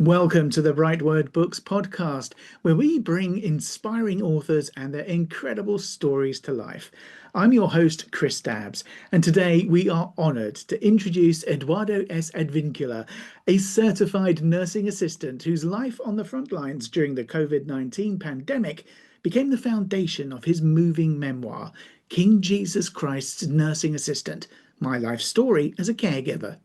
Welcome to the BrightWord Books Podcast, where we bring inspiring authors and their incredible stories to life. I'm your host, Chris Dabbs, and today we are honoured to introduce Eduardo S. Advincula, a certified nursing assistant whose life on the front lines during the COVID-19 pandemic became the foundation of his moving memoir, King Jesus Christ's Nursing Assistant: My Life Story as a Caregiver.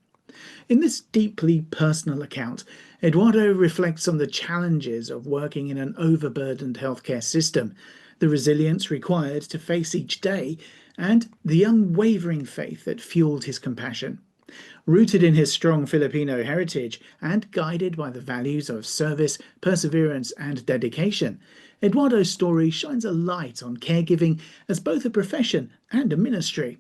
In this deeply personal account, Eduardo reflects on the challenges of working in an overburdened healthcare system, the resilience required to face each day, and the unwavering faith that fueled his compassion. Rooted in his strong Filipino heritage and guided by the values of service, perseverance, and dedication, Eduardo's story shines a light on caregiving as both a profession and a ministry.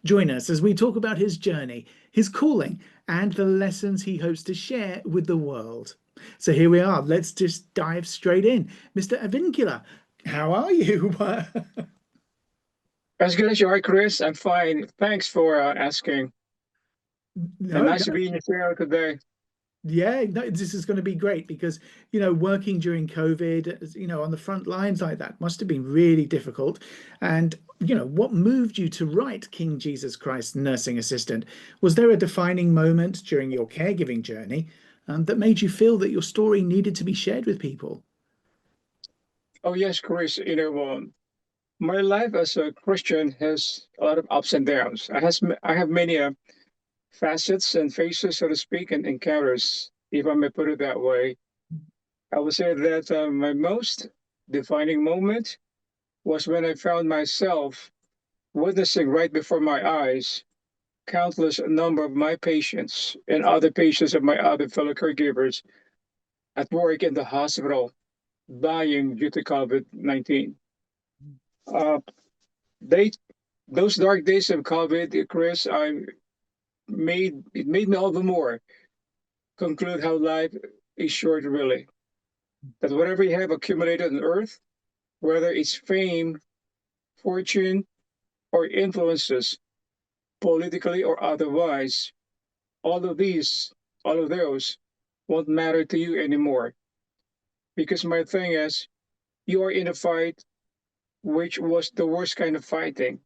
Join us as we talk about his journey, his calling, and the lessons he hopes to share with the world. So here we are. Let's just dive straight in. Mr. Advincula, how are you? As good as you are, Chris. I'm fine. Thanks for asking. No, And nice no. to be in your show today. Yeah, no, this is going to be great because, working during COVID, on the front lines like that must have been really difficult. And, what moved you to write King Jesus Christ Nursing Assistant? Was there a defining moment during your caregiving journey, that made you feel that your story needed to be shared with people? Oh, yes, Chris. My life as a Christian has a lot of ups and downs. I have many facets and faces, so to speak, and encounters, if I may put it that way. I would say that my most defining moment was when I found myself witnessing right before my eyes countless number of my patients and other patients of my other fellow caregivers at work in the hospital dying due to COVID-19. Uh, they those dark days of COVID, Chris, it made me all the more conclude how life is short, really. That whatever you have accumulated on earth, whether it's fame, fortune, or influences, politically or otherwise, all of these, all of those, won't matter to you anymore. Because my thing is, you are in a fight which was the worst kind of fighting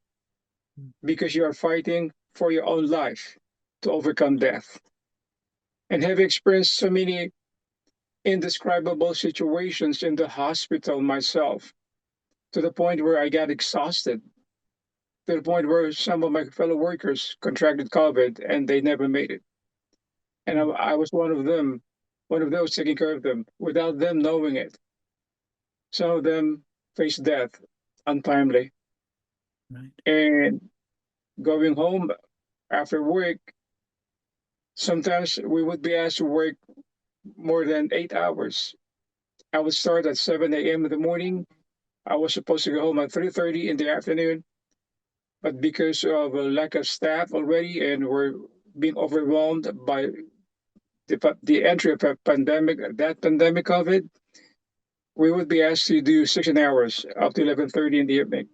because you are fighting for your own life to overcome death. And have experienced so many indescribable situations in the hospital myself, to the point where I got exhausted, to the point where some of my fellow workers contracted COVID and they never made it. And I was one of them, one of those taking care of them without them knowing it. Some of them faced death untimely. Right. And going home after work, sometimes we would be asked to work more than 8 hours. I would start at 7 a.m. in the morning. I was supposed to go home at 3:30 in the afternoon, but because of a lack of staff already, and we're being overwhelmed by the entry of a pandemic, that pandemic COVID, we would be asked to do 16 hours up to 11:30 in the evening,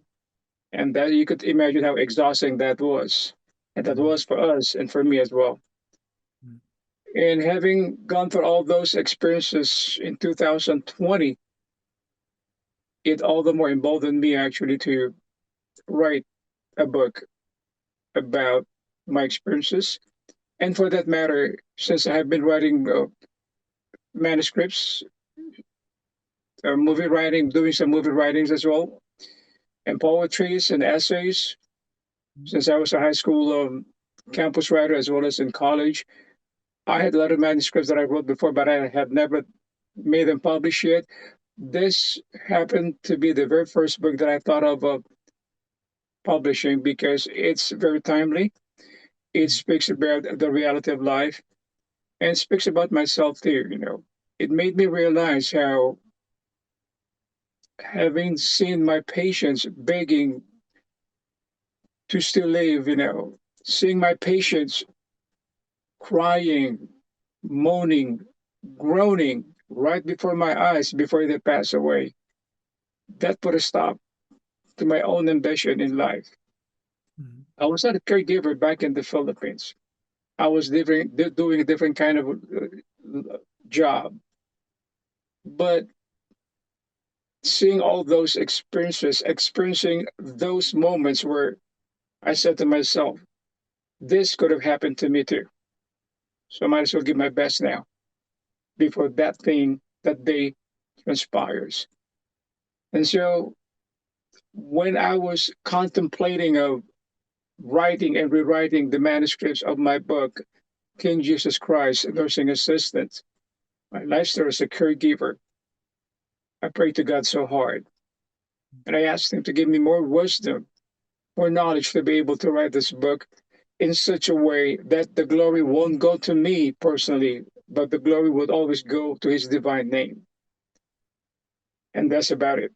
and that you could imagine how exhausting that was, and that Mm, was for us and for me as well. mm, And having gone through all those experiences in 2020, it all the more emboldened me actually to write a book about my experiences. And for that matter, since I have been writing manuscripts, movie writing, doing some movie writings as well, and poetries and essays, mm. since I was a high school campus writer as well as in college, I had a lot of manuscripts that I wrote before, but I had never made them published yet. This happened to be the very first book that I thought of publishing because it's very timely. It speaks about the reality of life and speaks about myself too. It made me realize how having seen my patients begging to still live, seeing my patients crying, moaning, groaning right before my eyes before they pass away, that put a stop to my own ambition in life. Mm. I was not a caregiver back in the Philippines. I was doing a different kind of job. But seeing all those experiences, experiencing those moments where I said to myself, this could have happened to me too. So I might as well give my best now before that thing, that day transpires. And so when I was contemplating of writing and rewriting the manuscripts of my book, King Jesus Christ, Nursing Assistant, my life story as a caregiver, I prayed to God so hard. And I asked him to give me more wisdom, more knowledge to be able to write this book in such a way that the glory won't go to me personally, but the glory would always go to his divine name. And that's about it.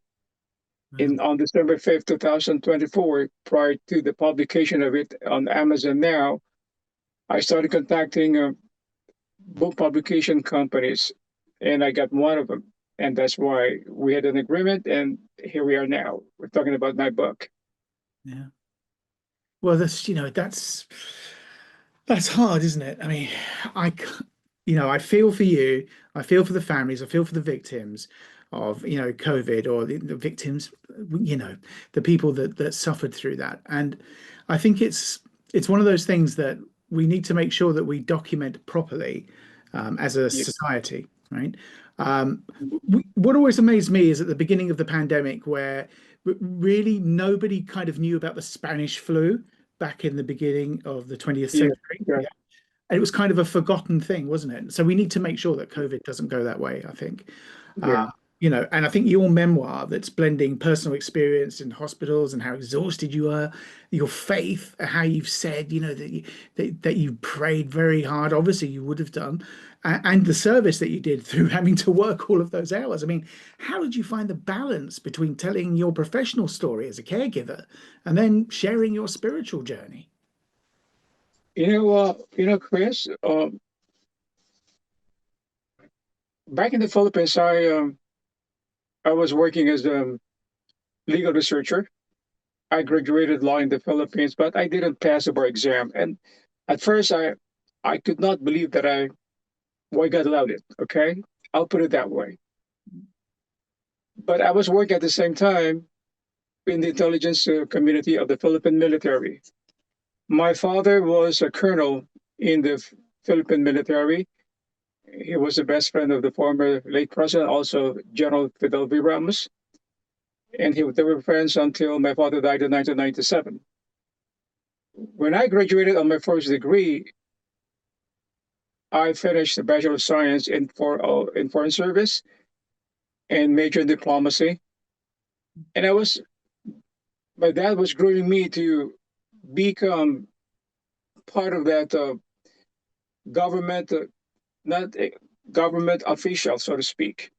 Wow. On December 5th, 2024, prior to the publication of it on Amazon now, I started contacting book publication companies, and I got one of them. And that's why we had an agreement, and here we are now. We're talking about my book. Yeah. Well, that's hard, isn't it? I mean, I, I feel for you. I feel for the families. I feel for the victims of, COVID, or the victims, you know, the people that suffered through that. And I think it's one of those things that we need to make sure that we document properly, as a Yeah, society, right? What always amazed me is at the beginning of the pandemic, where really nobody kind of knew about the Spanish flu back in the beginning of the 20th yeah, century. yeah, Yeah. And it was kind of a forgotten thing, wasn't it? So we need to make sure that COVID doesn't go that way, I think. yeah. And I think your memoir, that's blending personal experience in hospitals and how exhausted you are, your faith, how you've said, that you prayed very hard. Obviously, you would have done, and the service that you did through having to work all of those hours. I mean, how did you find the balance between telling your professional story as a caregiver and then sharing your spiritual journey? Chris. Back in the Philippines, I was working as a legal researcher. I graduated law in the Philippines, but I didn't pass the bar exam. And at first, I could not believe that why God allowed it. Okay, I'll put it that way. But I was working at the same time in the intelligence community of the Philippine military. My father was a colonel in the Philippine military. He was the best friend of the former late president, also General Fidel V. Ramos. And they were friends until my father died in 1997. When I graduated on my first degree, I finished the Bachelor of Science in Foreign Service and major in diplomacy. And my dad was grooming me to become part of that government, not a government official, so to speak.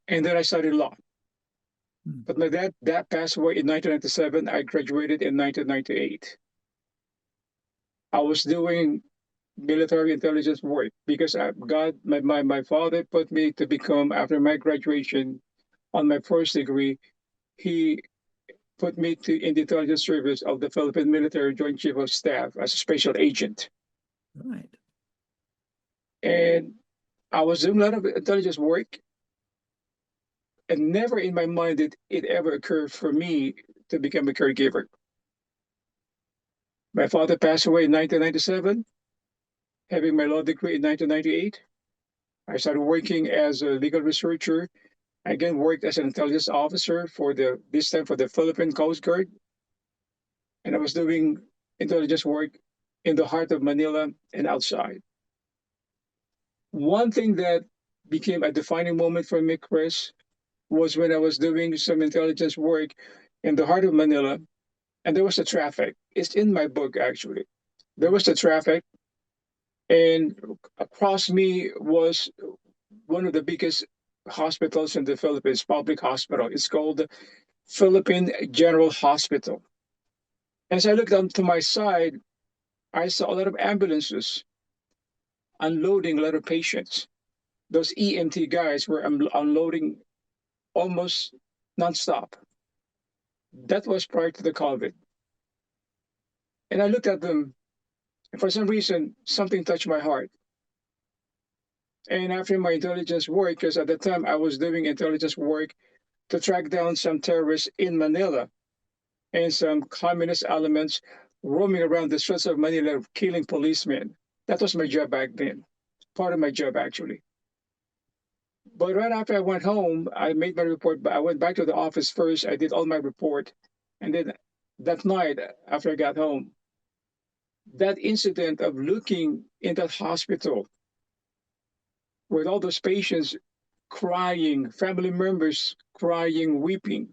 And then I studied law. Hmm. But my dad passed away in 1997. I graduated in 1998. I was doing military intelligence work because my father put me to become, after my graduation on my first degree, he put me in the intelligence service of the Philippine Military Joint Chief of Staff as a special agent. Right. And I was doing a lot of intelligence work, and never in my mind did it ever occur for me to become a caregiver. My father passed away in 1997, having my law degree in 1998. I started working as a legal researcher. I again worked as an intelligence officer this time for the Philippine Coast Guard. And I was doing intelligence work in the heart of Manila and outside. One thing that became a defining moment for me, Chris, was when I was doing some intelligence work in the heart of Manila, and there was a traffic. It's in my book, actually. There was the traffic, and across me was one of the biggest hospitals in the Philippines, public hospital. It's called the Philippine General Hospital. As I looked up to my side, I saw a lot of ambulances unloading a lot of patients. Those EMT guys were unloading almost nonstop. That was prior to the COVID. And I looked at them, and for some reason, something touched my heart. And after my intelligence work, because at the time I was doing intelligence work to track down some terrorists in Manila and some communist elements roaming around the streets of Manila killing policemen. That was my job back then, part of my job actually. But right after I went home, I made my report. I went back to the office first. I did all my report. And then that night, after I got home, that incident of looking in that hospital with all those patients crying, family members crying, weeping,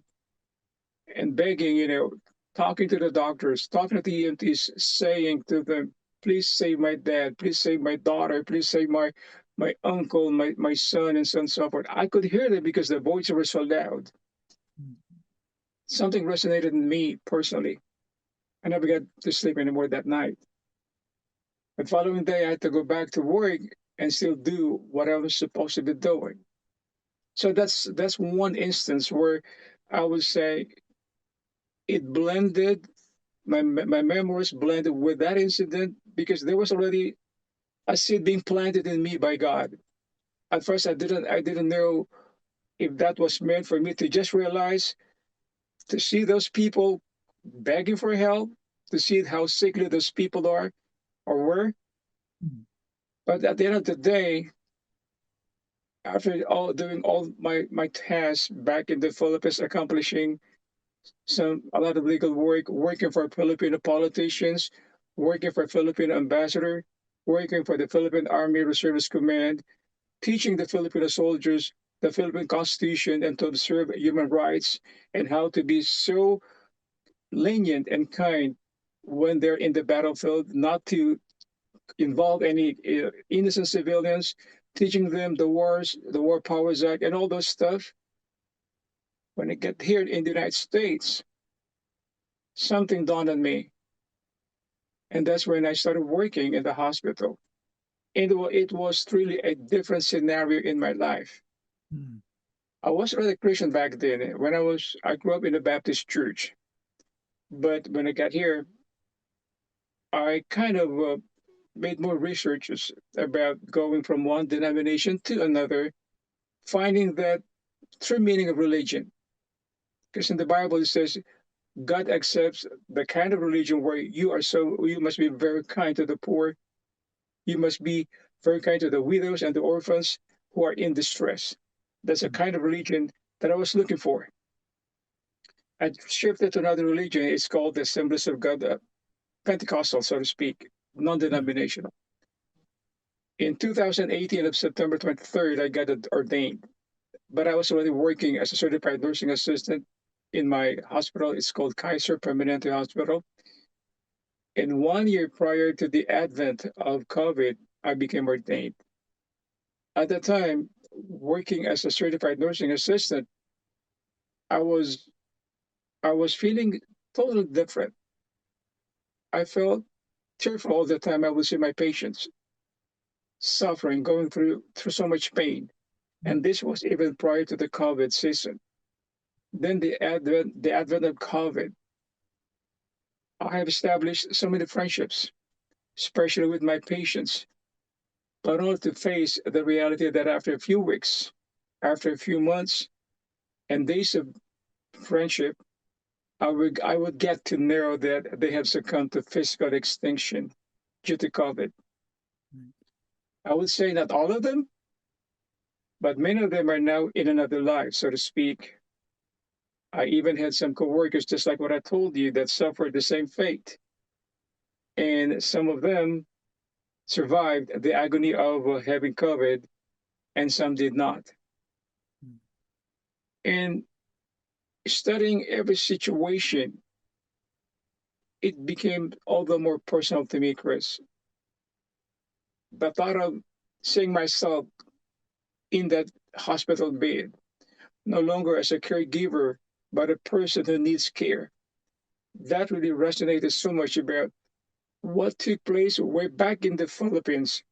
and begging, talking to the doctors, talking to the EMTs, saying to them, please save my dad, please save my daughter, please save my uncle, my son, and so on and so forth. I could hear them because the voices were so loud. Something resonated in me personally. I never got to sleep anymore that night. The following day, I had to go back to work and still do what I was supposed to be doing. So that's one instance where I would say it blended my memories blended with that incident because there was already a seed being planted in me by God. At first, I didn't know if that was meant for me to just realize to see those people begging for help, to see how sickly those people are or were. But at the end of the day, after all doing all my tasks back in the Philippines, accomplishing a lot of legal work, working for Filipino politicians, working for Filipino ambassador, working for the Philippine Army Reservist Command, teaching the Filipino soldiers the Philippine Constitution and to observe human rights and how to be so lenient and kind when they're in the battlefield, not to involve any innocent civilians, teaching them the wars, the War Powers Act, and all those stuff. When I get here in the United States, something dawned on me. And that's when I started working in the hospital. And it was really a different scenario in my life. Mm. I was really Christian back then. I grew up in a Baptist church. But when I got here, I kind of made more researches about going from one denomination to another, finding that true meaning of religion. Because in the Bible it says God accepts the kind of religion where you must be very kind to the poor, you must be very kind to the widows and the orphans who are in distress. That's a kind of religion that I was looking for. I shifted to another religion. It's called the Assemblies of God, Pentecostal, so to speak, non-denominational. In 2018, of September 23rd, I got ordained, but I was already working as a certified nursing assistant in my hospital. It's called Kaiser Permanente Hospital. And 1 year prior to the advent of COVID, I became ordained. At the time, working as a certified nursing assistant, I was I was feeling totally different. I felt tearful all the time. I would see my patients suffering, going through so much pain. And this was even prior to the COVID season. Then the advent of COVID, I have established so many friendships, especially with my patients, but only to face the reality that after a few weeks, after a few months and days of friendship, I would get to know that they have succumbed to physical extinction due to COVID. I would say not all of them, but many of them are now in another life, so to speak. I even had some coworkers, just like what I told you, that suffered the same fate. And some of them survived the agony of having COVID, and some did not. And studying every situation, it became all the more personal to me, Chris. The thought of seeing myself in that hospital bed, no longer as a caregiver, but a person who needs care, that really resonated so much about what took place way back in the Philippines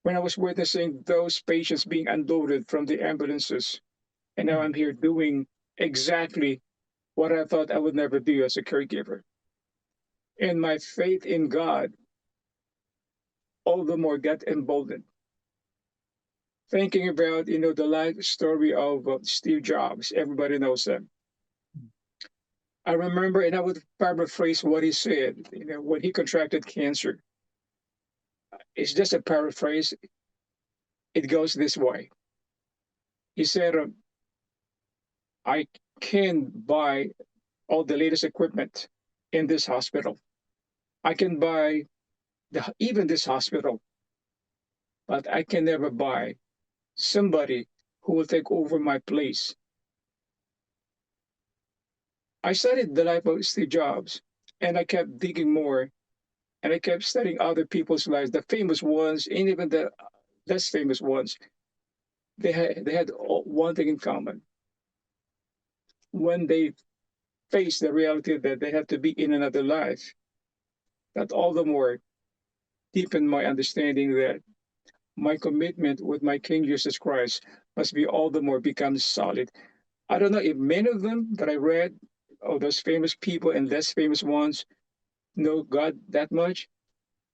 when I was witnessing those patients being unloaded from the ambulances. And now I'm here doing exactly what I thought I would never do as a caregiver. And my faith in God all the more got emboldened. thinking about, the life story of Steve Jobs. Everybody knows him. I remember, and I would paraphrase what he said, when he contracted cancer. It's just a paraphrase. It goes this way. He said, I can buy all the latest equipment in this hospital. I can buy even this hospital, but I can never buy somebody who will take over my place. I studied the life of Steve Jobs, and I kept digging more, and I kept studying other people's lives, the famous ones, and even the less famous ones. They had one thing in common. When they faced the reality that they had to be in another life, that all the more deepened my understanding that my commitment with my King Jesus Christ must be all the more become solid. I don't know if many of them that I read, of those famous people and less famous ones, know God that much,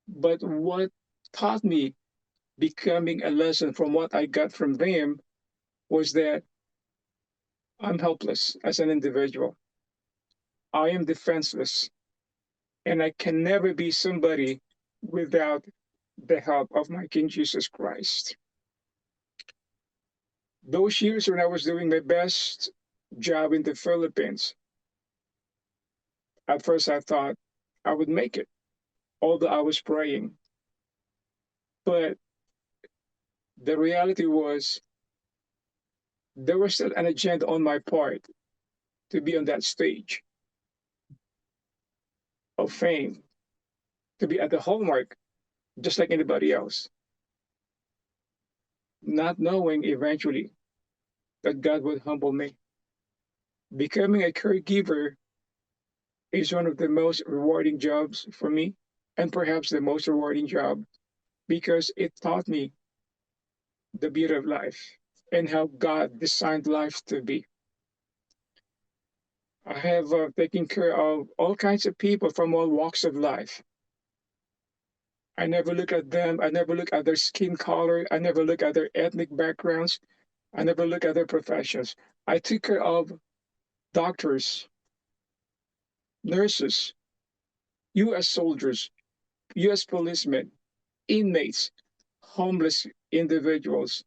but what taught me becoming a lesson from what I got from them was that I'm helpless as an individual. I am defenseless, and I can never be somebody without the help of my King Jesus Christ. Those years when I was doing my best job in the Philippines, at first I thought I would make it, although I was praying. But the reality was there was still an agenda on my part to be on that stage of fame, to be at the hallmark, just like anybody else, not knowing eventually that God would humble me. Becoming a caregiver is one of the most rewarding jobs for me, and perhaps the most rewarding job because it taught me the beauty of life and how God designed life to be. I have taken care of all kinds of people from all walks of life. I never look at them. I never look at their skin color. I never look at their ethnic backgrounds. I never look at their professions. I took care of doctors, nurses, U.S. soldiers, U.S. policemen, inmates, homeless individuals,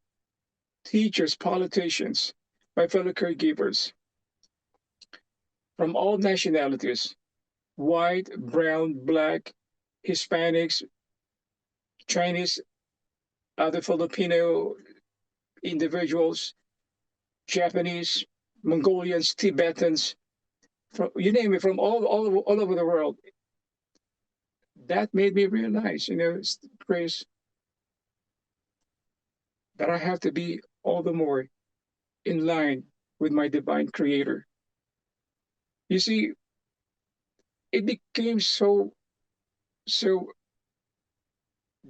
teachers, politicians, my fellow caregivers from all nationalities, white, brown, black, Hispanics, Chinese, other Filipino individuals, Japanese, Mongolians, Tibetans, from you name it, from all over the world. That made me realize, Chris, that I have to be all the more in line with my divine creator. You see, it became so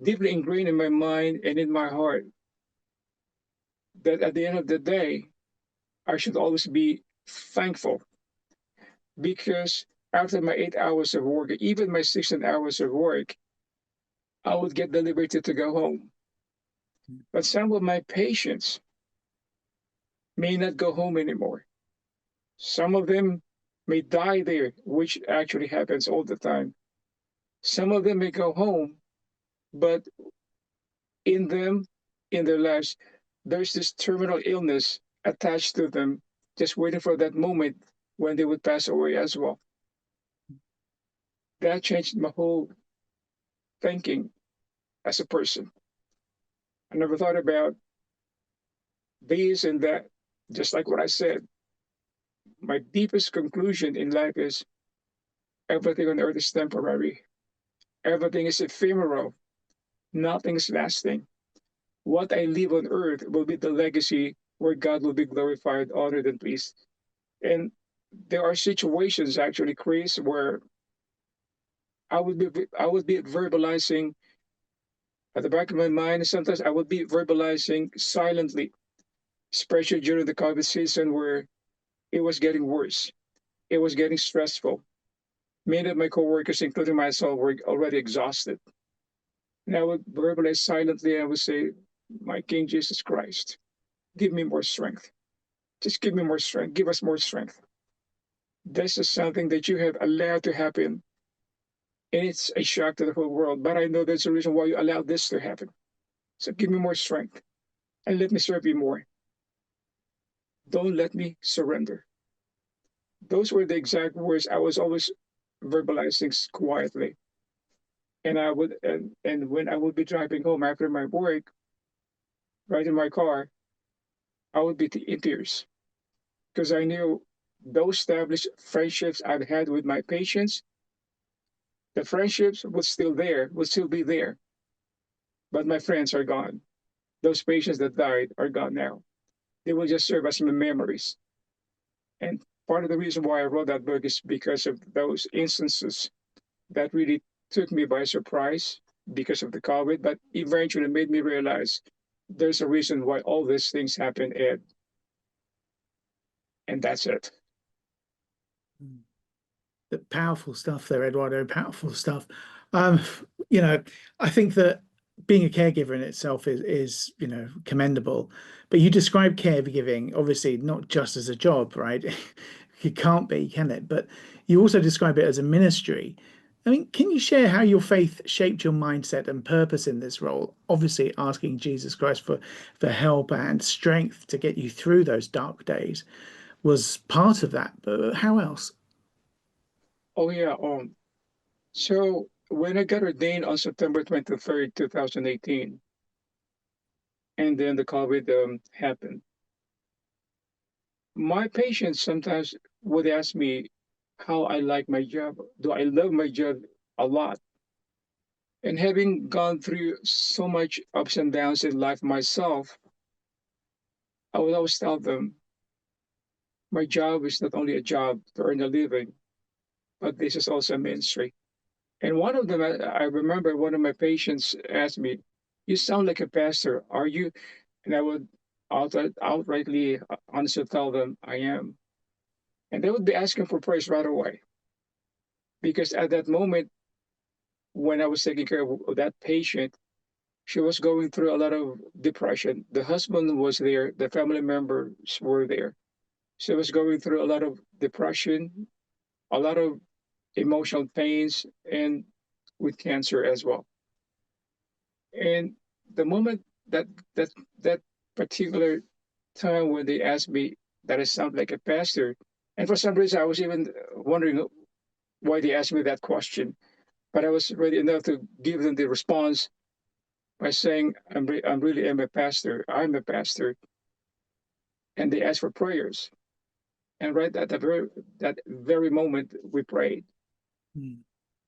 deeply ingrained in my mind and in my heart that at the end of the day, I should always be thankful because after my 8 hours of work, even my 16 hours of work, I would get the liberty to go home. But some of my patients may not go home anymore. Some of them may die there, which actually happens all the time. Some of them may go home, but in them, in their lives, there's this terminal illness attached to them, just waiting for that moment when they would pass away as well. That changed my whole thinking as a person. I never thought about these and that. Just like what I said, my deepest conclusion in life is everything on earth is temporary. Everything is ephemeral. Nothing is lasting. What I leave on earth will be the legacy where God will be glorified, honored, and pleased. And there are situations actually, Chris, where I would be verbalizing at the back of my mind. Sometimes I would be verbalizing silently, especially during the COVID season where it was getting worse. It was getting stressful. Many of my coworkers, including myself, were already exhausted. And I would verbalize silently. I would say, my King Jesus Christ, give me more strength. Just give me more strength. Give us more strength. This is something that you have allowed to happen, and it's a shock to the whole world. But I know there's a reason why you allowed this to happen. So give me more strength and let me serve you more. Don't let me surrender. Those were the exact words I was always verbalizing quietly. And when I would be driving home after my work, right in my car, I would be in tears because I knew those established friendships I've had with my patients, the friendships would still be there, but my friends are gone. Those patients that died are gone now. They will just serve as memories. And part of the reason why I wrote that book is because of those instances that really took me by surprise because of the COVID, but eventually made me realize there's a reason why all these things happen, Ed. And that's it. The powerful stuff there, Eduardo, powerful stuff. Um, you know, I think that being a caregiver in itself is, commendable. But you describe caregiving, obviously, not just as a job, right? It can't be, can it? But you also describe it as a ministry. I mean, can you share how your faith shaped your mindset and purpose in this role? Obviously, asking Jesus Christ for help and strength to get you through those dark days was part of that. But how else? Oh, yeah. So when I got ordained on September 23rd, 2018, and then the COVID happened, my patients sometimes would ask me how I like my job. Do I love my job a lot? And having gone through so much ups and downs in life myself, I would always tell them my job is not only a job to earn a living, but this is also a ministry. And one of them, I remember one of my patients asked me, "You sound like a pastor. Are you?" And I would outrightly, honestly tell them I am. And they would be asking for praise right away. Because at that moment, when I was taking care of that patient, she was going through a lot of depression. The husband was there, the family members were there. She was going through a lot of depression, a lot of emotional pains, and with cancer as well. And the moment that that particular time when they asked me that I sound like a pastor, and for some reason I was even wondering why they asked me that question, but I was ready enough to give them the response by saying I'm really am a pastor. I'm a pastor, and they asked for prayers. And right at that very moment, we prayed. Hmm.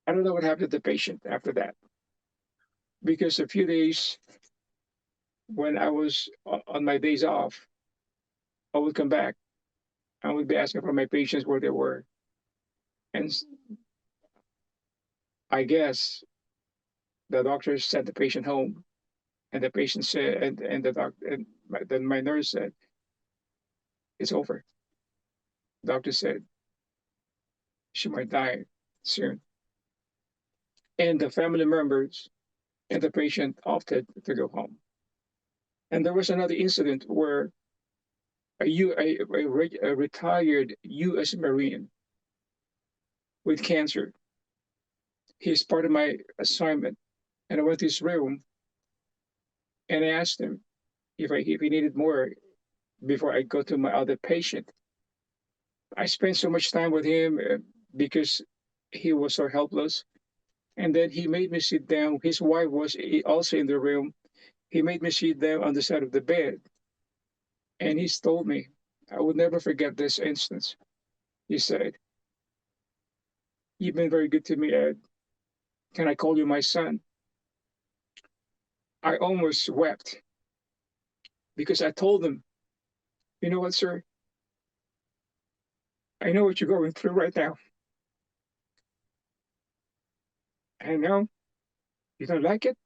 I don't know what happened to the patient after that, because a few days when I was on my days off, I would come back. I would be asking for my patients where they were, and I guess the doctor sent the patient home, and the patient said, and the doctor, and then my nurse said, "It's over." Doctor said she might die soon, and the family members and the patient opted to go home. And there was another incident where a retired U.S. Marine with cancer. He's part of my assignment, and I went to his room and I asked him if he needed more before I go to my other patient. I spent so much time with him because he was so helpless. And then he made me sit down. His wife was also in the room. He made me sit down on the side of the bed. And he told me, I would never forget this instance. He said, "You've been very good to me, Ed. Can I call you my son?" I almost wept because I told him, "You know what, sir? I know what you're going through right now. I know you don't like it.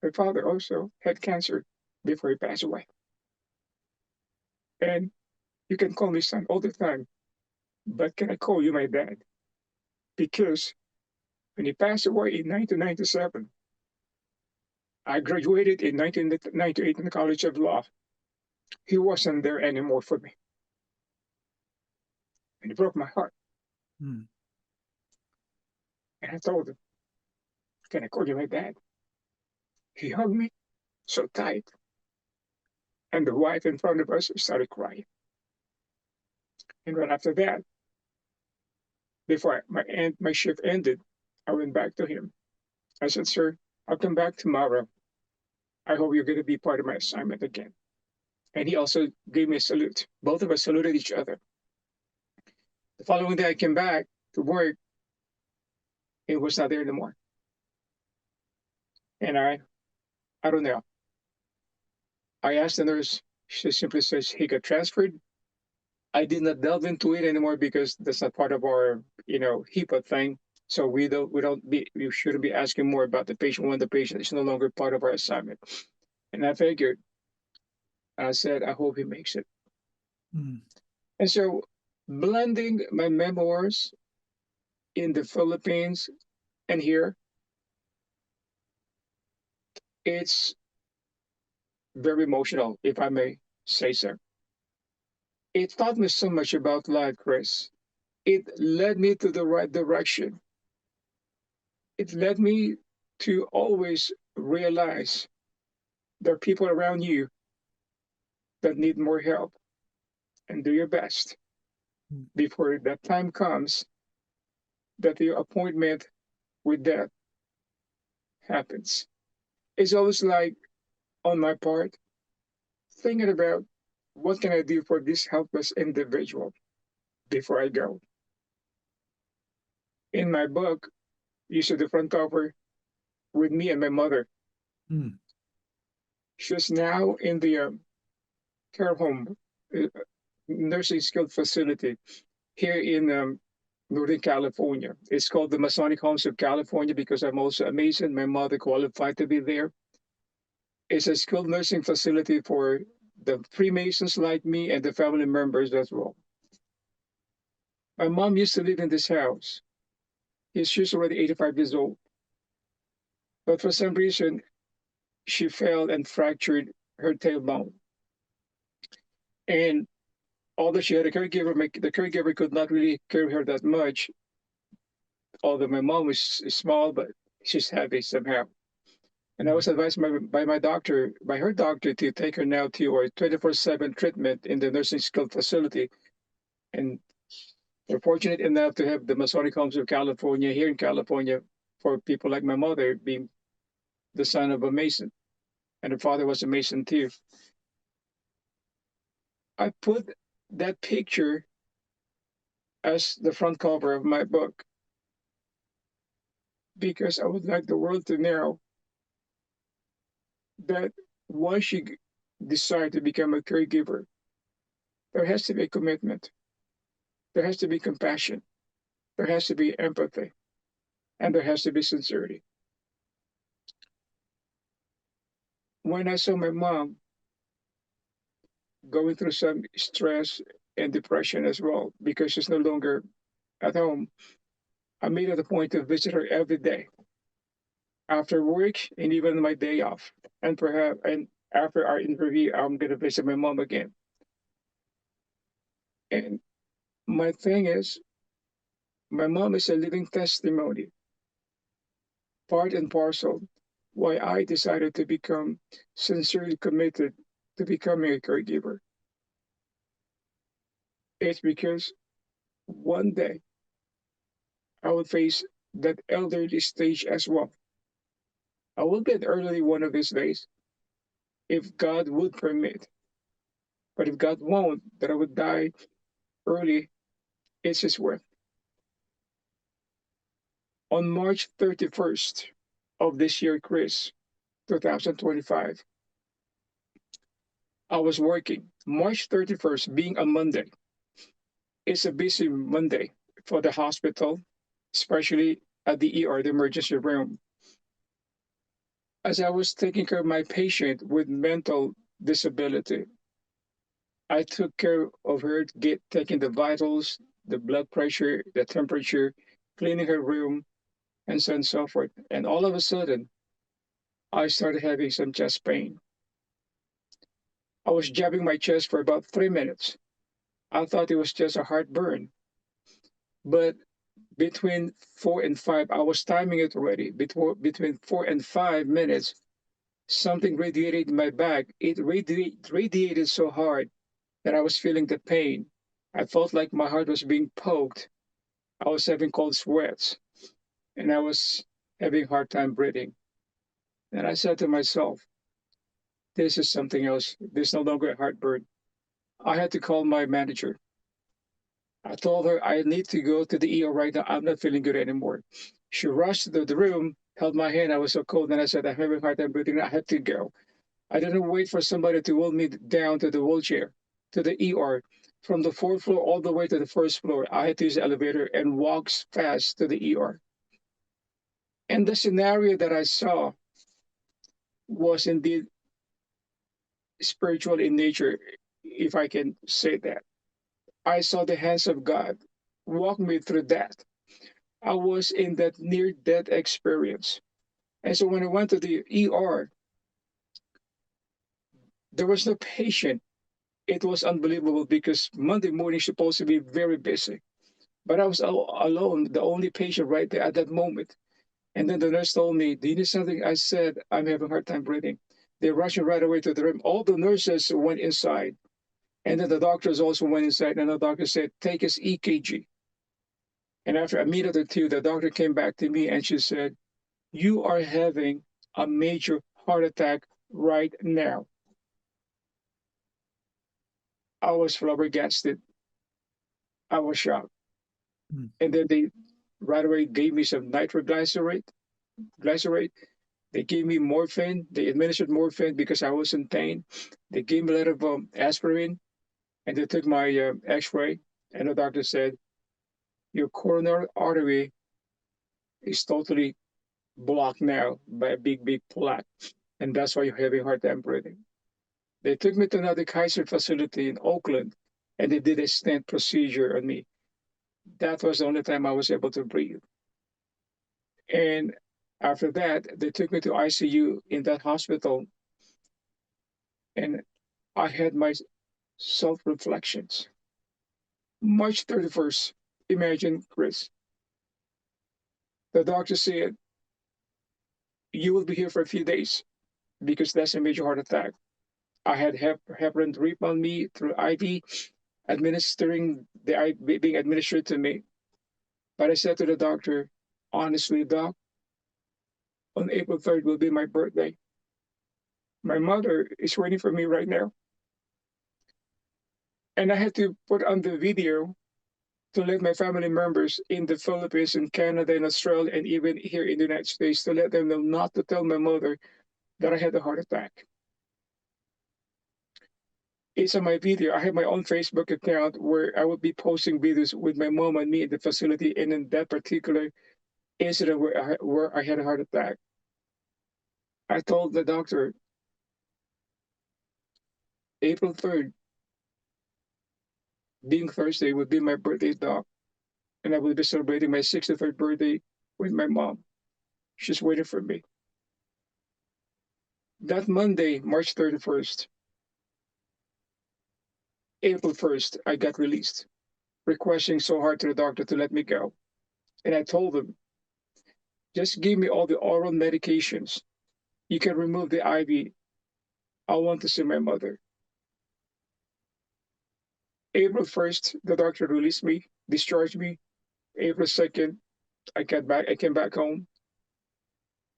My father also had cancer before he passed away. And you can call me son all the time, but can I call you my dad? Because when he passed away in 1997, I graduated in 1998 in the College of Law. He wasn't there anymore for me. And it broke my heart. Mm. And I told him, can I call you my dad? He hugged me so tight. And the wife in front of us started crying. And right after that, before my shift ended, I went back to him. I said, sir, I'll come back tomorrow. I hope you're going to be part of my assignment again. And he also gave me a salute. Both of us saluted each other. The following day, I came back to work. He was not there anymore. And I don't know. I asked the nurse. She simply says he got transferred. I did not delve into it anymore because that's not part of our, HIPAA thing. So we shouldn't be asking more about the patient when the patient is no longer part of our assignment. And I figured, I said, I hope he makes it. Mm. And so blending my memoirs in the Philippines and here, it's very emotional, if I may say so. It taught me so much about life, Chris. It led me to the right direction. It led me to always realize there are people around you that need more help, and do your best Mm. before that time comes that your appointment with death happens. It's always like, on my part, thinking about what can I do for this helpless individual before I go. In my book, you see the front cover with me and my mother. Mm. She's now in the care home, uh, nursing skilled facility here in Northern California. It's called the Masonic Homes of California because I'm also a Mason. My mother qualified to be there. It's a skilled nursing facility for the Freemasons like me and the family members as well. My mom used to live in this house. She's already 85 years old. But for some reason, she fell and fractured her tailbone. And although she had a caregiver, the caregiver could not really carry her that much. Although my mom was small, but she's heavy somehow. And I Mm. was advised by her doctor, to take her now to a 24/7 treatment in the nursing skilled facility. And we're fortunate enough to have the Masonic Homes of California here in California for people like my mother, being the son of a Mason, and her father was a Mason too. I put that picture as the front cover of my book because I would like the world to know that once you decide to become a caregiver, there has to be a commitment, there has to be compassion, there has to be empathy, and there has to be sincerity. When I saw my mom going through some stress and depression as well, because she's no longer at home, I made it a point to visit her every day after work and even my day off. And after our interview, I'm going to visit my mom again. And my thing is, my mom is a living testimony, part and parcel, why I decided to become sincerely committed to becoming a caregiver. It's because one day I will face that elderly stage as well. I will get elderly one of these days if God would permit. But if God won't, that I would die early, it's His worth. On March 31st of this year, Chris, 2025, I was working. March 31st being a Monday. It's a busy Monday for the hospital, especially at the ER, the emergency room. As I was taking care of my patient with mental disability, I took care of her, taking the vitals, the blood pressure, the temperature, cleaning her room, and so on and so forth. And all of a sudden, I started having some chest pain. I was jabbing my chest for about 3 minutes. I thought it was just a heartburn. But between 4 and 5, I was timing it already. Between 4 and 5 minutes, something radiated in my back. It radiated so hard that I was feeling the pain. I felt like my heart was being poked. I was having cold sweats, and I was having a hard time breathing. And I said to myself, this is something else. This is no longer a heartburn. I had to call my manager. I told her I need to go to the ER right now. I'm not feeling good anymore. She rushed to the room, held my hand. I was so cold, and I said, I'm having a hard time breathing. I had to go. I didn't wait for somebody to wheel me down to the wheelchair, to the ER. From the fourth floor all the way to the first floor, I had to use the elevator and walk fast to the ER. And the scenario that I saw was indeed spiritual in nature, if I can say that. I saw the hands of God walk me through that. I was in that near death experience. And so when I went to the ER, there was no patient. It was unbelievable because Monday morning is supposed to be very busy. But I was alone, the only patient right there at that moment. And then the nurse told me, do you need something? I said, I'm having a hard time breathing. They rushed me right away to the room. All the nurses went inside. And then the doctors also went inside. And the doctor said, take his EKG. And after a minute or two, the doctor came back to me and she said, you are having a major heart attack right now. I was flabbergasted. I was shocked. Mm. And then they right away gave me some glycerate. They gave me morphine. They administered morphine because I was in pain. They gave me a lot of aspirin, and they took my X-ray. And the doctor said, your coronary artery is totally blocked now by a big plaque, and that's why you're having a hard time breathing. They took me to another Kaiser facility in Oakland, and they did a stent procedure on me. That was the only time I was able to breathe. And after that, they took me to ICU in that hospital, and I had my self reflections. March 31st, imagine, Chris, the doctor said, you will be here for a few days because that's a major heart attack. I had heparin drip on me through IV, being administered to me. But I said to the doctor, honestly, doc, on April 3rd will be my birthday. My mother is waiting for me right now. And I had to put on the video to let my family members in the Philippines, in Canada, in Australia, and even here in the United States to let them know not to tell my mother that I had a heart attack. It's on my video. I have my own Facebook account where I would be posting videos with my mom and me in the facility, and in that particular incident where I had a heart attack. I told the doctor, April 3rd, being Thursday, would be my birthday, doc, and I will be celebrating my 63rd birthday with my mom. She's waiting for me. That Monday, March 31st, April 1st, I got released, requesting so hard to the doctor to let me go. And I told them, just give me all the oral medications. You can remove the IV. I want to see my mother. April 1st, the doctor released me, discharged me. April 2nd, I came back home.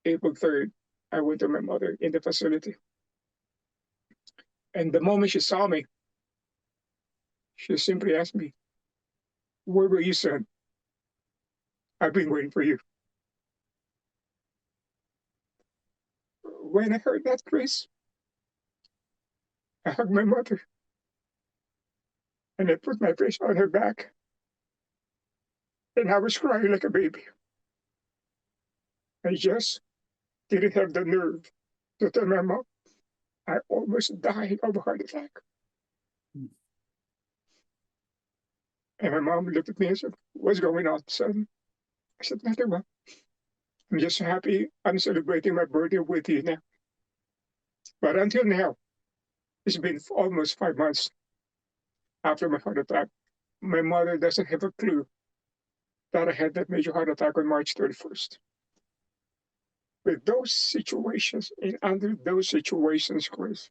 April 3rd, I went to my mother in the facility. And the moment she saw me, she simply asked me, where were you, son? I've been waiting for you. When I heard that, Chris, I hugged my mother and I put my face on her back. And I was crying like a baby. I just didn't have the nerve to tell my mom I almost died of a heart attack. Mm. And my mom looked at me and said, what's going on, son? I said, nothing, Mom. I'm just happy I'm celebrating my birthday with you now. But until now, it's been almost 5 months after my heart attack. My mother doesn't have a clue that I had that major heart attack on March 31st. With those situations, and under those situations, Chris,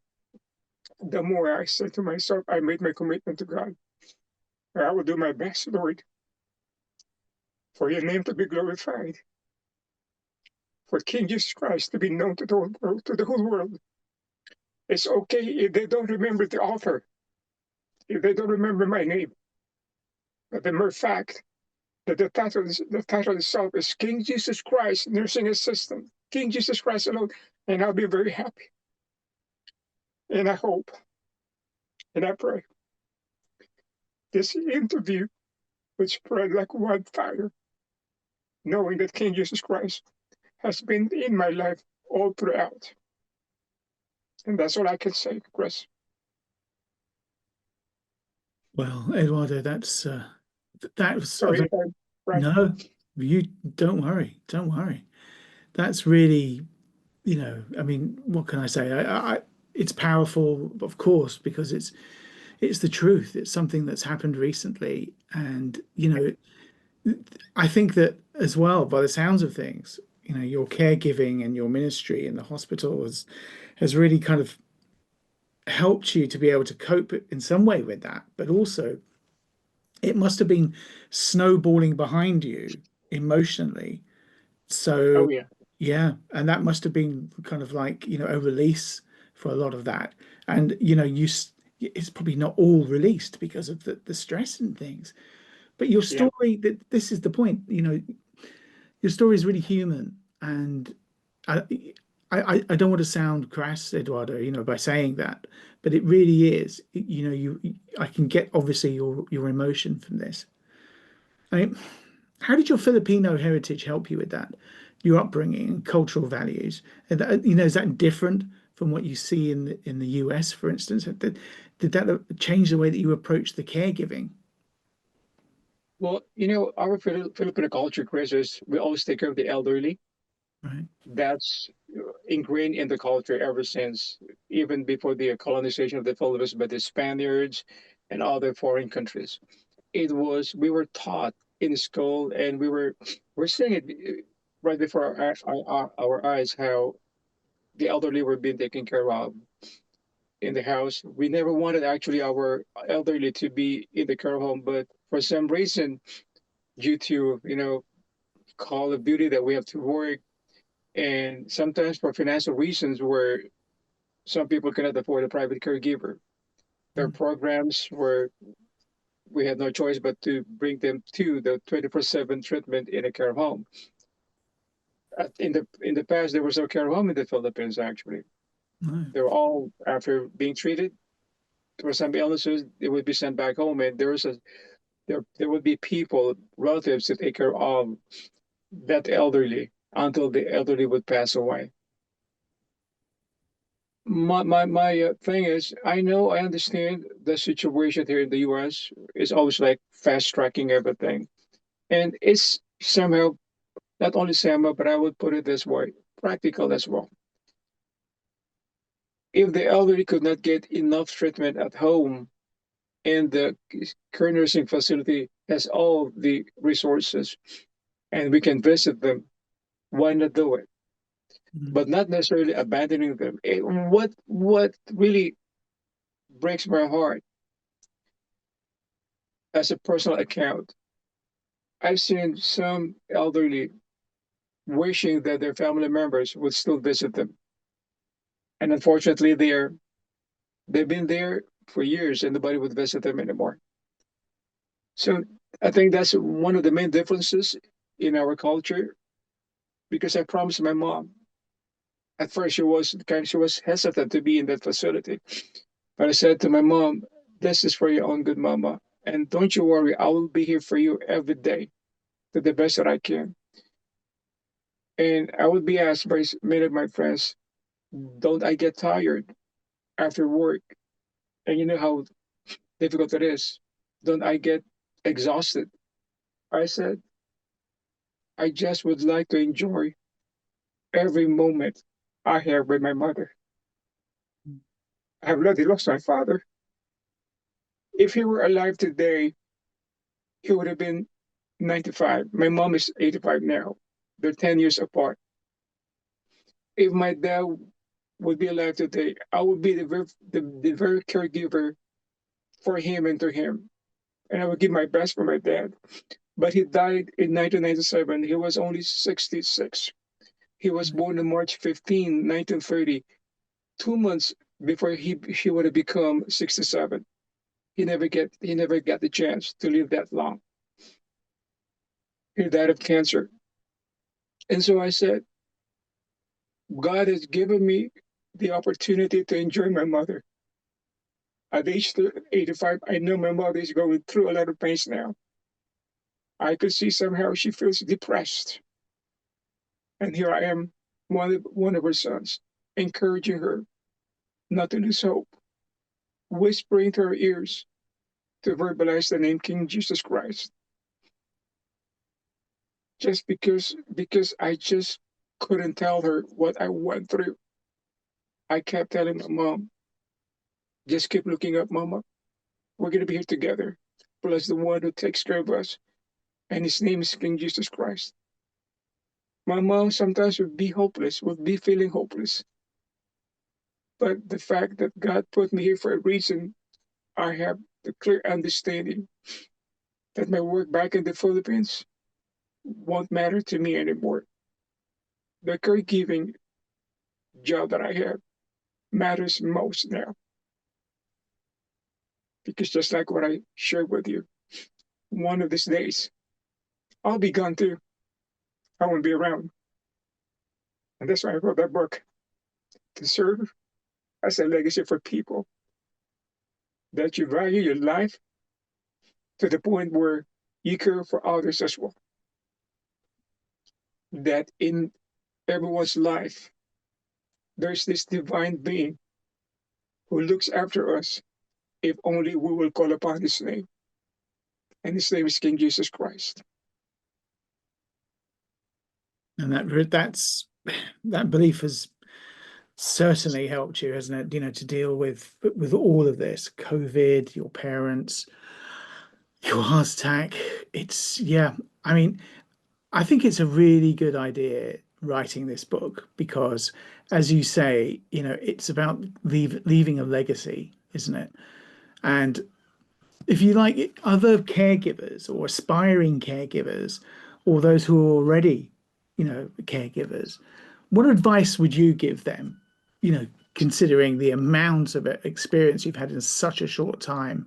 the more I said to myself, I made my commitment to God. I will do my best, Lord, for your name to be glorified, for King Jesus Christ to be known to the whole world, to the whole world. It's okay if they don't remember the author, if they don't remember my name, but the mere fact that the title itself is King Jesus Christ, Nursing Assistant, King Jesus Christ alone, and I'll be very happy. And I hope and I pray this interview would spread like wildfire, knowing that King Jesus Christ has been in my life all throughout. And that's all I can say, Chris. Well, Eduardo, that was a Sorry very, if I'm right. no, you don't worry, don't worry. That's really, I mean, what can I say? It's powerful, of course, because it's the truth. It's something that's happened recently, and I think that as well, by the sounds of things, your caregiving and your ministry in the hospital has really kind of helped you to be able to cope in some way with that, but also it must have been snowballing behind you emotionally. Oh, So yeah. yeah, and that must have been kind of like, a release for a lot of that. And it's probably not all released because of the stress and things. But your Yeah. story, that this is the point, your story is really human. And I, I don't want to sound crass, Eduardo, by saying that, but it really is. I can get obviously your emotion from this. I mean, how did your Filipino heritage help you with that? Your upbringing and cultural values. And is that different from what you see in the US, for instance? Did that change the way that you approach the caregiving? Well, our Filipino culture, Chris, is we always take care of the elderly. Right. That's ingrained in the culture ever since, even before the colonization of the Philippines by the Spaniards and other foreign countries. We were taught in school, and we're seeing it right before our eyes how the elderly were being taken care of in the house. We never wanted actually our elderly to be in the care home, but for some reason, due to call of duty that we have to work, and sometimes for financial reasons where some people cannot afford a private caregiver. There are Mm. programs where we had no choice but to bring them to the 24/7 treatment in a care home. In the past, there was no care home in the Philippines. Actually, No. they were all after being treated for some illnesses, they would be sent back home, and there would be people, relatives, to take care of that elderly until the elderly would pass away. My thing is, I understand the situation here in the U.S. is always like fast tracking everything, and it's somehow not only somehow, but I would put it this way, practical as well. If the elderly could not get enough treatment at home, and the care nursing facility has all the resources, and we can visit them, why not do it? Mm. But not necessarily abandoning them. What really breaks my heart as a personal account, I've seen some elderly wishing that their family members would still visit them. And unfortunately, they've been there for years and nobody would visit them anymore. So I think that's one of the main differences in our culture because I promised my mom. At first, she was hesitant to be in that facility, but I said to my mom, "This is for your own good, Mama, and don't you worry. I will be here for you every day to the best that I can." And I would be asked by many of my friends, "Don't I get tired after work?" And you know how difficult it is. Don't I get exhausted? I said, "I just would like to enjoy every moment I have with my mother. I have already lost my father. If he were alive today, he would have been 95. My mom is 85 now. They're 10 years apart. If my dad would be alive today, I would be the very caregiver for him and to him. And I would give my best for my dad. But he died in 1997. He was only 66. He was born on March 15, 1930, 2 months before he would have become 67. He never got the chance to live that long. He died of cancer. And so I said, God has given me the opportunity to enjoy my mother. At age 85, I know my mother is going through a lot of pains now. I could see somehow she feels depressed. And here I am, one of her sons, encouraging her not to lose hope, whispering to her ears to verbalize the name King Jesus Christ. Just because I just couldn't tell her what I went through. I kept telling my mom, just keep looking up, Mama. We're going to be here together. Plus the one who takes care of us. And his name is King Jesus Christ. My mom sometimes would be feeling hopeless. But the fact that God put me here for a reason, I have the clear understanding that my work back in the Philippines won't matter to me anymore. The caregiving job that I have matters most now. Because just like what I shared with you, one of these days, I'll be gone too. I won't be around. And that's why I wrote that book, to serve as a legacy for people, that you value your life to the point where you care for others as well. That in everyone's life, there's this divine being who looks after us if only we will call upon his name. And his name is King Jesus Christ. And that belief has certainly helped you, hasn't it? To deal with all of this, COVID, your parents, your heart attack. It's yeah. I mean, I think it's a really good idea writing this book because, as you say, it's about leaving a legacy, isn't it? And if you like other caregivers or aspiring caregivers or those who are already, caregivers, what advice would you give them, considering the amount of experience you've had in such a short time?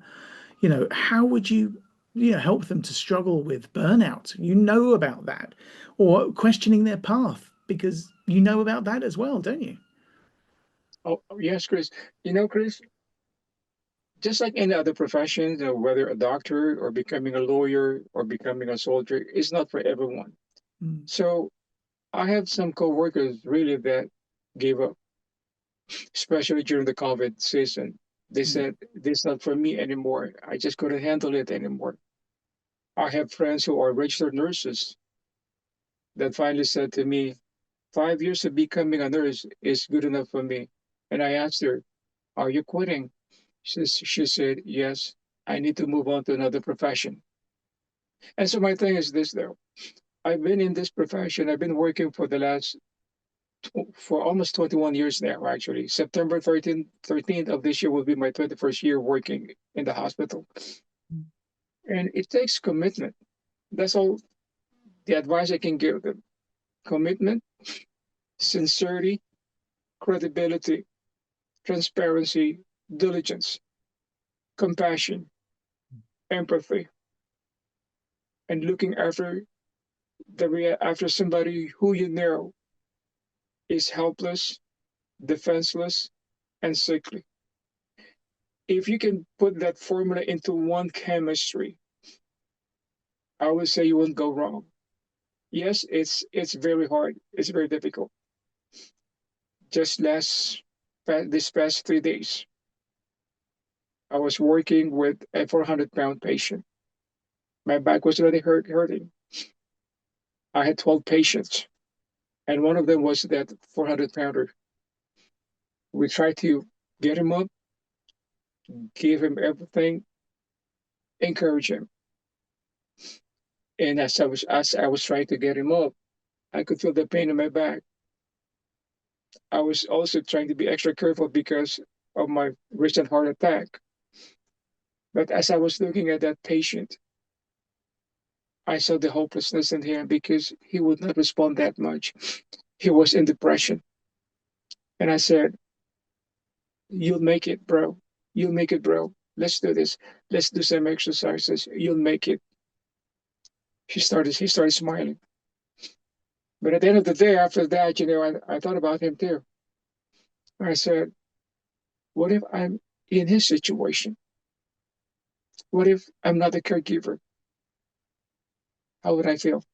How would you, help them to struggle with burnout? You know about that, or questioning their path because you know about that as well, don't you? Oh, yes, Chris. Chris, just like any other profession, whether a doctor or becoming a lawyer or becoming a soldier, is not for everyone. Mm, So I have some coworkers really that gave up, especially during the COVID season. They mm, said, this is not for me anymore. I just couldn't handle it anymore. I have friends who are registered nurses that finally said to me, 5 years of becoming a nurse is good enough for me. And I asked her, are you quitting? She said, yes, I need to move on to another profession. And so my thing is this, though. I've been in this profession. I've been working for almost 21 years now, actually. September 13th of this year will be my 21st year working in the hospital. mm. And it takes commitment. That's all the advice I can give them. Commitment, sincerity, credibility, transparency, diligence, compassion, empathy, and looking after somebody who you know is helpless, defenseless, and sickly. If you can put that formula into one chemistry, I would say you won't go wrong. Yes, it's very hard. It's very difficult. Just this past 3 days, I was working with a 400-pound patient. My back was already hurting. I had 12 patients. And one of them was that 400-pounder. We tried to get him up, give him everything, encourage him. And as I was trying to get him up, I could feel the pain in my back. I was also trying to be extra careful because of my recent heart attack. But as I was looking at that patient, I saw the hopelessness in him because he would not respond that much. He was in depression. And I said, "You'll make it, bro. You'll make it, bro. Let's do this. Let's do some exercises. You'll make it." He started smiling. But at the end of the day, after that, I thought about him too. I said, what if I'm in his situation? What if I'm not a caregiver? How would I feel?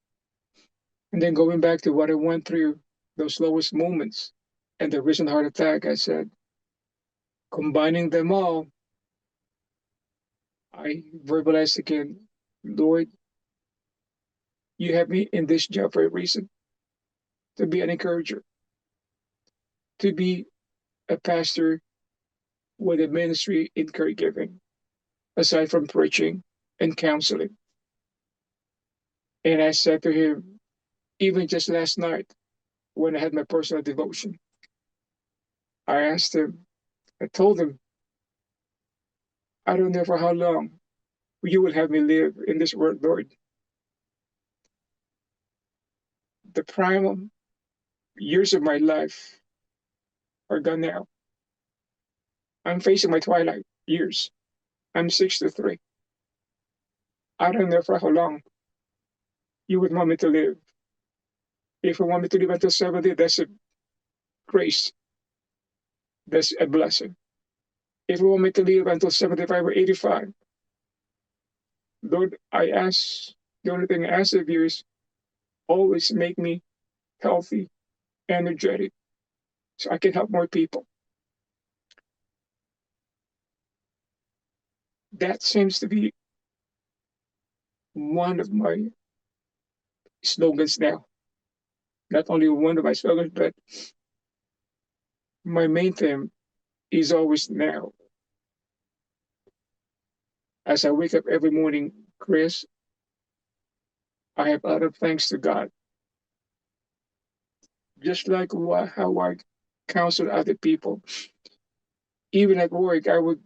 And then going back to what I went through, those lowest moments and the recent heart attack, I said, combining them all, I verbalized again, Lord, you have me in this job for a reason, to be an encourager, to be a pastor with a ministry in caregiving, aside from preaching and counseling. And I said to him, even just last night, when I had my personal devotion, I asked him, I told him, I don't know for how long you will have me live in this world, Lord. The prime years of my life are gone now. I'm facing my twilight years. I'm 63. I don't know for how long you would want me to live. If you want me to live until 70, that's a grace. That's a blessing. If you want me to live until 75 or 85, Lord, the only thing I ask of you is always make me healthy, energetic, so I can help more people. That seems to be one of my slogans now. Not only one of my slogans, but my main theme is always now. As I wake up every morning, Chris, I have a lot of thanks to God. Just like how I counsel other people. Even at work, I would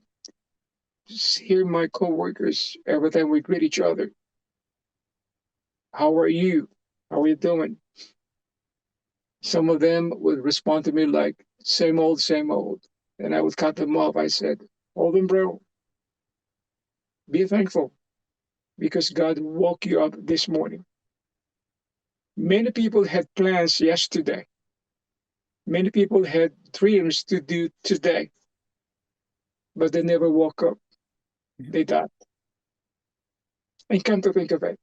hear my coworkers every time we greet each other. How are you? How are you doing? Some of them would respond to me like, same old, same old. And I would cut them off. I said, hold on, bro. Be thankful because God woke you up this morning. Many people had plans yesterday. Many people had dreams to do today, but they never woke up. They died. And come to think of it,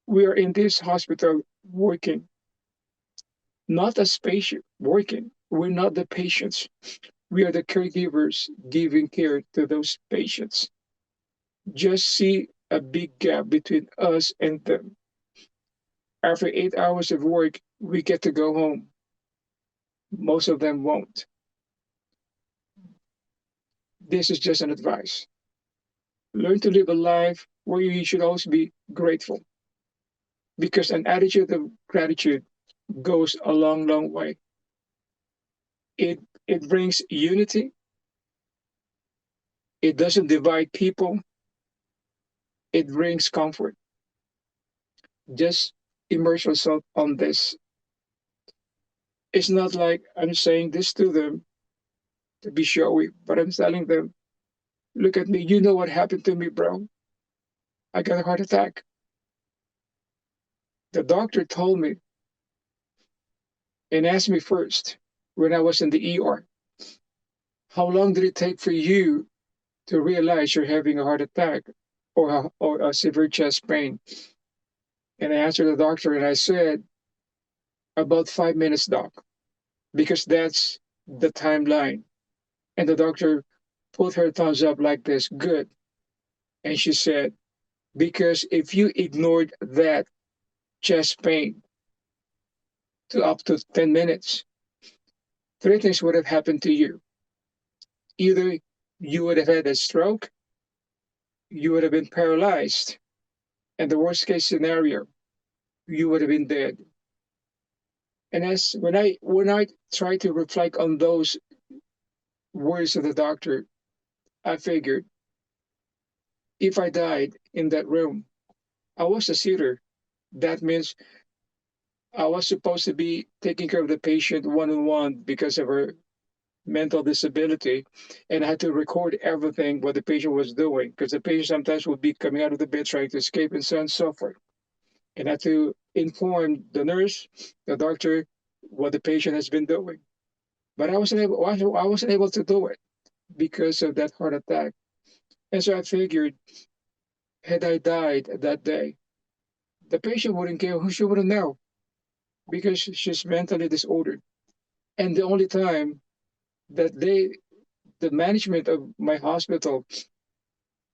we are in this hospital working, not as patient working. We're not the patients. We are the caregivers giving care to those patients. Just see a big gap between us and them. After 8 hours of work, we get to go home. Most of them won't. This is just an advice. Learn to live a life where you should always be grateful because an attitude of gratitude goes a long, long way. It brings unity. It doesn't divide people. It brings comfort. Just immerse yourself on this. It's not like I'm saying this to them to be showy, but I'm telling them, look at me. You know what happened to me, bro. I got a heart attack. The doctor told me and asked me first when I was in the ER, how long did it take for you to realize you're having a heart attack or a severe chest pain? And I answered the doctor and I said, about 5 minutes, doc, because that's the timeline. And the doctor put her thumbs up like this, good. And she said, because if you ignored that chest pain, to up to 10 minutes, three things would have happened to you. Either you would have had a stroke, you would have been paralyzed, and the worst case scenario, you would have been dead. And as when I try to reflect on those words of the doctor, I figured if I died in that room, I was a sitter. That means I was supposed to be taking care of the patient one on one because of her mental disability, and I had to record everything what the patient was doing because the patient sometimes would be coming out of the bed trying to escape and so on and so forth. And I had to inform the nurse, the doctor, what the patient has been doing. But I wasn't able to do it because of that heart attack. And so I figured, had I died that day, the patient wouldn't care, who she wouldn't know because she's mentally disordered. And the only time that the management of my hospital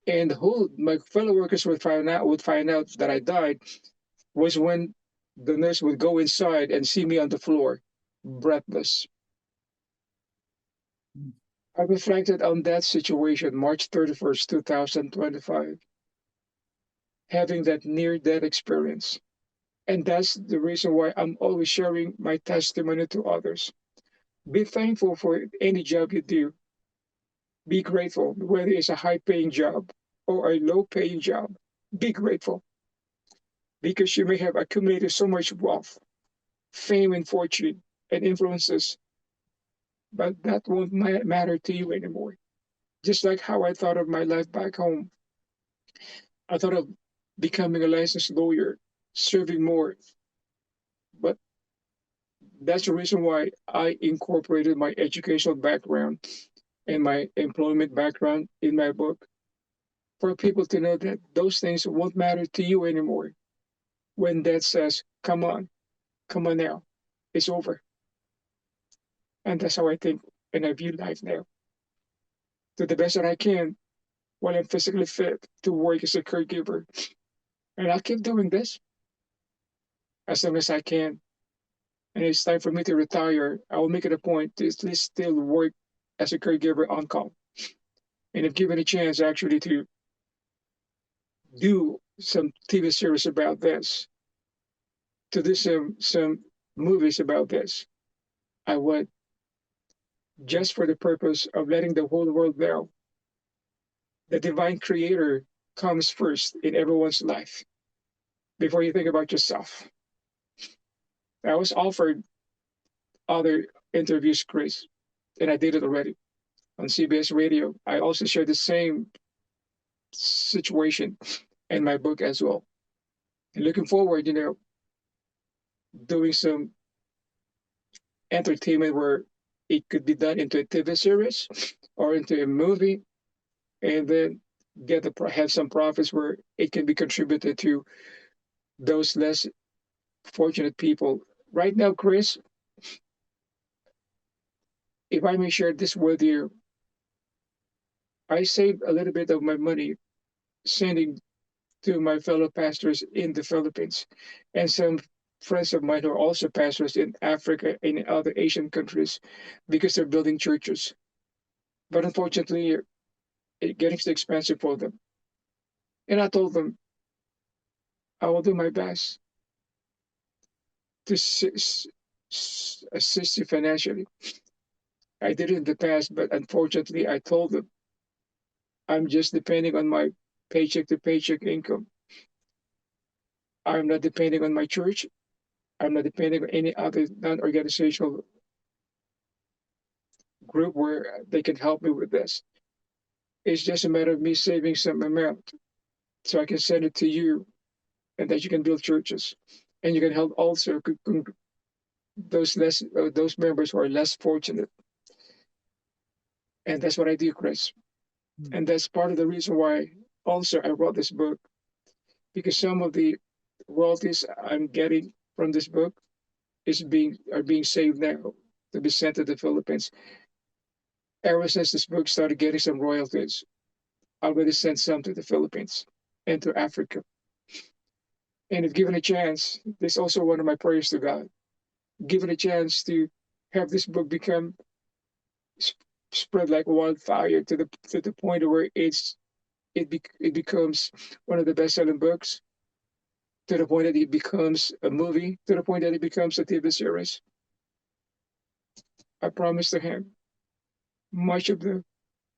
and who my fellow workers would find out that I died was when the nurse would go inside and see me on the floor, breathless. I reflected on that situation, March 31st, 2025, having that near-death experience. And that's the reason why I'm always sharing my testimony to others. Be thankful for any job you do. Be grateful, whether it's a high-paying job or a low-paying job. Be grateful because you may have accumulated so much wealth, fame, and fortune and influences, but that won't matter to you anymore. Just like how I thought of my life back home. I thought of becoming a licensed lawyer, serving more. But that's the reason why I incorporated my educational background and my employment background in my book for people to know that those things won't matter to you anymore. When death says, come on now, it's over. And that's how I think and I view life now. To the best that I can while I'm physically fit to work as a caregiver. And I'll keep doing this as long as I can. And it's time for me to retire. I will make it a point to at least still work as a caregiver on call. And if given a chance actually to do some TV series about this, to do some movies about this, I would, just for the purpose of letting the whole world know the divine creator comes first in everyone's life before you think about yourself. I was offered other interviews, Chris, and I did it already on CBS Radio. I also shared the same situation in my book as well. And looking forward, doing some entertainment where it could be done into a TV series or into a movie, and then have some profits where it can be contributed to those less fortunate people. Right now, Chris, if I may share this with you, I saved a little bit of my money sending to my fellow pastors in the Philippines and some friends of mine who are also pastors in Africa and in other Asian countries because they're building churches. But unfortunately, it getting too expensive for them. And I told them I will do my best to assist you financially. I did it in the past, but unfortunately, I told them I'm just depending on my paycheck to paycheck income. I'm not depending on my church. I'm not depending on any other non-organizational group where they can help me with this. It's just a matter of me saving some amount so I can send it to you and that you can build churches. And you can help also those members who are less fortunate. And that's what I do, Chris. And that's part of the reason why also I wrote this book, because some of the royalties I'm getting from this book are being saved now to be sent to the Philippines. Ever since this book started getting some royalties, I already sent some to the Philippines and to Africa. And if given a chance, this is also one of my prayers to God, given a chance to have this book become spread like wildfire to the point where it becomes one of the best-selling books, to the point that it becomes a movie, to the point that it becomes a TV series. I promise to him much of the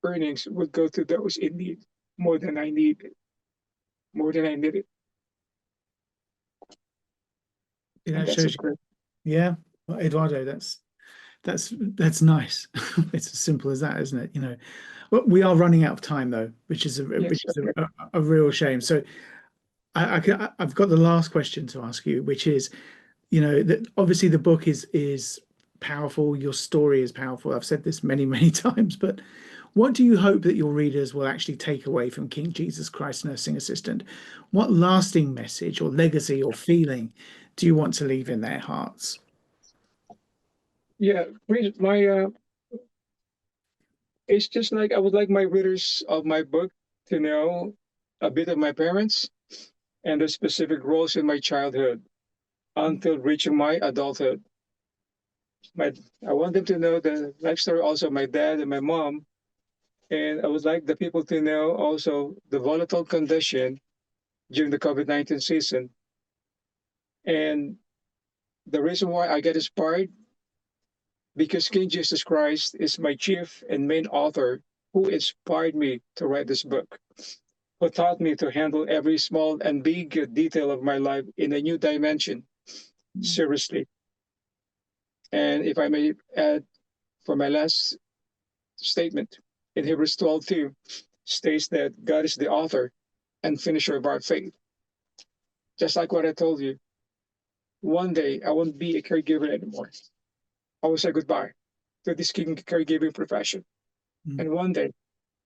earnings would go to those in need more than I need it, more than I need it. And That that's shows it, you. Chris. Yeah, well, Eduardo, that's nice. It's as simple as that, isn't it? Well, we are running out of time though, which is Yes, okay. a real shame. So I've got the last question to ask you, which is, that obviously the book is powerful. Your story is powerful. I've said this many, many times, but what do you hope that your readers will actually take away from King Jesus Christ Nursing Assistant? What lasting message or legacy or feeling do you want to leave in their hearts? Yeah, it's just like I would like my readers of my book to know a bit of my parents and the specific roles in my childhood until reaching my adulthood. My, I want them to know the life story also of my dad and my mom, and I would like the people to know also the volatile condition during the COVID-19 season. And the reason why I get inspired, because King Jesus Christ is my chief and main author who inspired me to write this book, who taught me to handle every small and big detail of my life in a new dimension, seriously. And if I may add, for my last statement, in Hebrews 12:2, states that God is the author and finisher of our faith. Just like what I told you, one day I won't be a caregiver anymore. I will say goodbye to this caregiving profession. Mm. And one day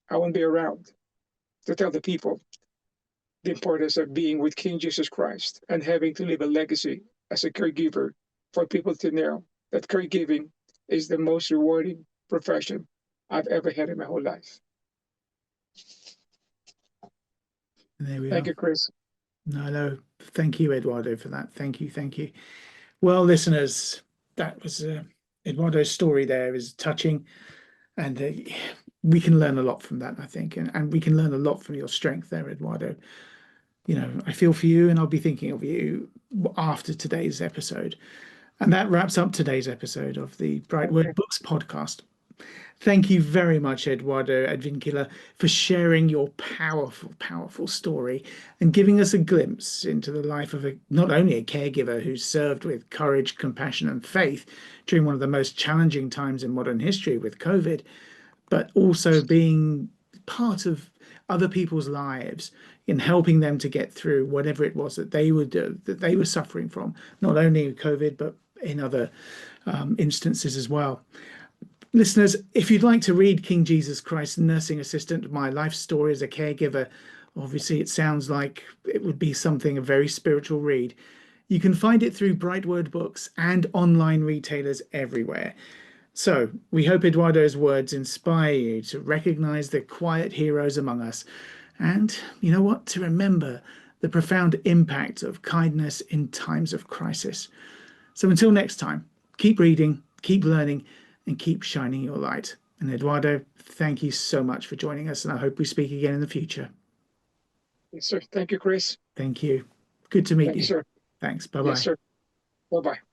I won't be around to tell the people the importance of being with King Jesus Christ and having to leave a legacy as a caregiver for people to know that caregiving is the most rewarding profession I've ever had in my whole life. And there we Thank are. you, Chris. No. Thank you, Eduardo, for that. Thank you. Well, listeners, that was Eduardo's story. There is touching, and we can learn a lot from that, I think, and we can learn a lot from your strength there, Eduardo. I feel for you, and I'll be thinking of you after today's episode. And that wraps up today's episode of the Okay. BrightWord Books podcast. Thank you very much, Eduardo Advincula, for sharing your powerful, powerful story and giving us a glimpse into the life of not only a caregiver who's served with courage, compassion, and faith during one of the most challenging times in modern history with COVID, but also being part of other people's lives in helping them to get through whatever it was that they were suffering from, not only COVID, but in other instances as well. Listeners, if you'd like to read King Jesus Christ Nursing Assistant, My Life Story as a Caregiver, obviously it sounds like it would be something, a very spiritual read. You can find it through BrightWord Books and online retailers everywhere. So we hope Eduardo's words inspire you to recognize the quiet heroes among us and, you know what, to remember the profound impact of kindness in times of crisis. So until next time, keep reading, keep learning, and keep shining your light. And Eduardo, thank you so much for joining us, and I hope we speak again in the future. Yes, sir. Thank you, Chris. Thank you. Good to meet Thank you, you. sir. Thanks. Yes, Bye-bye. sir. Bye-bye.